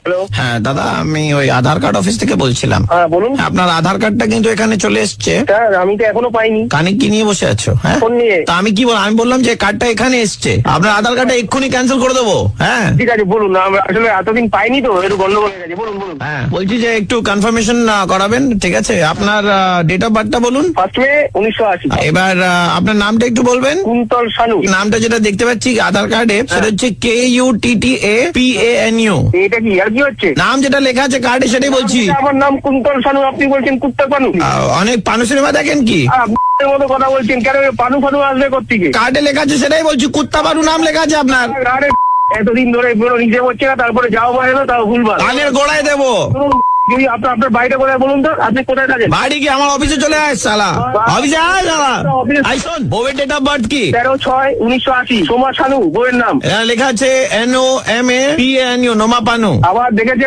Hello. হ্যাঁ দাদা, আমি ওই আধার কার্ড অফিস থেকে বলছিলাম। হ্যাঁ বলুন। আপনার আধার কার্ডটা কিন্তু এখানে চলে এসছে। স্যার আমি তো এখনো পাইনি। কানে কি নিয়ে বসে আছো? হ্যাঁ, ফোন নিয়ে। তা আমি কি আমি বললাম যে কার্ডটা এখানে এসছে, আপনার আধার কার্ডটা এক্ষুনি ক্যান্সেল করে দেবো। হ্যাঁ ঠিক আছে বলুন, আমরা আসলে এতদিন পাইনি তো একটু গন্ডগোল হয়ে গেছে। বলুন বলুন। হ্যাঁ, বলছি যে একটু কনফার্মেশন করাবেন, ঠিক আছে? আপনার ডেট অফ বার্থটা বলুন। 1 মে 1980। এবার আপনার নামটা একটু বলবেন। কুন্তল শানু। নামটা যেটা দেখতে পাচ্ছি আধার কার্ডে সেটা হচ্ছে KUTTAPANU। এটা কি আর কি হচ্ছে? নাম যেটা লেখা আছে কার্ডে সেটাই বলছি। আমার নাম কুন্তল শানু, আপনি বলছেন কুত্তা পানু। অনেক পানু সিনেমা দেখেন কি? আপনার মতো কথা বলছেন কেন? পানু ফানু আসবে কোত্থেকে? কার্ডে লেখা আছে সেটাই বলছি, কুত্তা পানু নাম লেখা আছে আপনার। আরে এতদিন ধরে পুরো নিজে হচ্ছে না, তারপরে যাও বা এলো তাও ভুলবার। কানের গোড়ায় দেবো। যদি আপনার বাড়িটা কোথায় বলুন তো, আপনি কোথায় থাকেন? বাড়ি কি আমার অফিসে চলে আয় শালা, অফিসে আয় শালা। আই শোন, বউয়ের ডেট অফ বার্থ কি? 13/6/1980। সোমা শানু বইয়ের নাম। এখানে লেখা আছে NOMAPANU, নোমা পানু। আবার দেখেছে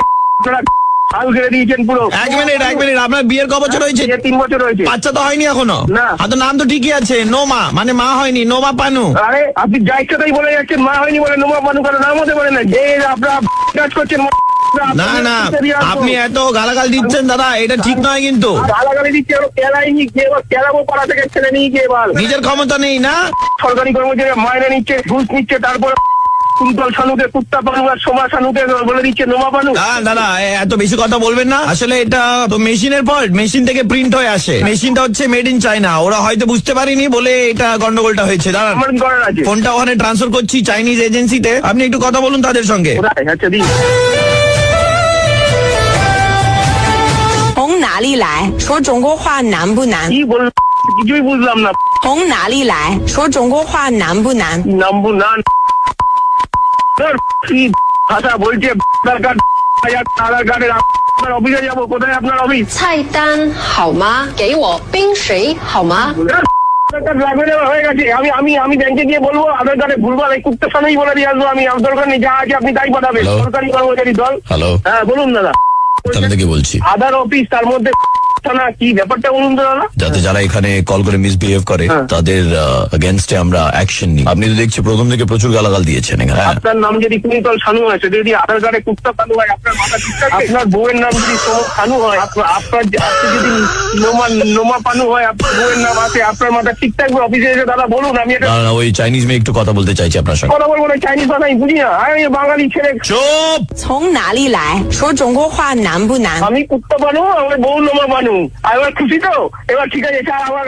হাল ঘিরে দিয়েছেন পুরো। এক মিনিট, আপনার বিয়ের ক বছর হয়েছে? 3 বছর হয়েছে। বাচ্চা তো হয়নি এখনো? না। তো নাম তো ঠিকই আছে, নোমা মানে মা হয়নি, নোমা পানু। আরে আপনি যা ইচ্ছা তাই বলে যাচ্ছেন, মা হয়নি বলে নোমা পানু কারো নাম হতে পারে না। যে আপনারা কাজ করছেন। না না, আপনি এত গালাগাল দিচ্ছেন দাদা, এটা ঠিক নয় কিন্তু। গালাগালি দিচ্ছে, কেলাইনি গিয়ে কেলাবো পাড়া থেকে ছেলে নিয়ে গিয়ে এবার। নিজের ক্ষমতা নেই না? সরকারি কর্মচারী মাইনে নিচ্ছে, ঘুষ নিচ্ছে, তারপর কুন্তল শানুকে কুত্তা পানু আর সোমা শানুকে বলে দিচ্ছে নোমা পানু। দাদা এত বেশি কথা বলবেন না। আসলে এটা তো মেশিনের ফল্ট, মেশিন থেকে প্রিন্ট হয়ে আসে। মেশিনটা হচ্ছে মেড ইন চায়না, ওরা হয়তো বুঝতে পারেনি বলে এটা গন্ডগোলটা হয়েছে। দাঁড়ান, আমার কি করার আছে? ফোনটা ওখানে ট্রান্সফার করছি চাইনিজ এজেন্সিতে, আপনি একটু কথা বলুন তাদের সঙ্গে। কোথায়? আচ্ছা দিন।从哪里来？说中国话难不难？ কি বল, কিছুই বুঝলাম না।从哪里来？说中国话难不难？ নাম্বু না কি ভাষা বলছে? আধার কার্ড, আধার কার্ডের আপনার অফিসে যাবো। কোথায় আপনার অফিস?菜单好吗？给我冰水好吗？আধার কার্ড লাগবে না, হয়ে গেছে। আমি ব্যাংকে গিয়ে বলবো আধার কার্ডে ভুলভাল, এই কুত্তার সামনেই বলে দিয়ে আসবো। আমি আমার দরকার নেই, যা আছে আপনি তাই পাঠাবেন। Hello? সরকারি কর্মচারী দল। হ্যালো, হ্যাঁ বলুন দাদা। থানা থেকে বলছি। আধার অফিস, তার মধ্যে থানা, কি ব্যাপারটা বলুন তো দাদা। যাতে যারা এখানে কল করে মিসবিহেভ করে হ্যাঁ। তাদের এগেনস্টে আমরা অ্যাকশন নিই। আপনি তো দেখছি প্রথম থেকে প্রচুর গালাগাল দিয়েছেন এখানে। হ্যাঁ। আপনার নাম যদি কুন্তল শানু হয়, সেটা যদি আধার কার্ডে কুত্তা শানু হয়, আপনার মাথা ঠিক থাকে? আপনার বউয়ের নাম যদি শানু হয়, আপনার আপনি যদি নোমা পানু হয়, আপনার বউয়ের নাম আছে, আপনার মাথা ঠিক থাকবে? অফিসে এসে দাদা বলুন, আমি এটা না না, ওই চাইনিজ মেয়ে একটু কথা বলতে চাইছি আপনার সঙ্গে। কথা বলবো না, চাইনিজ ভাষা আমি বুঝি না। আমি বাঙালি ছেলে। চুপ।从哪里来？说中国话难不难？ আমি কুত্তা বানু, আমার বউ নোমা বানু। এবার খুশি তো? এবার ঠিক আছে স্যার, আমার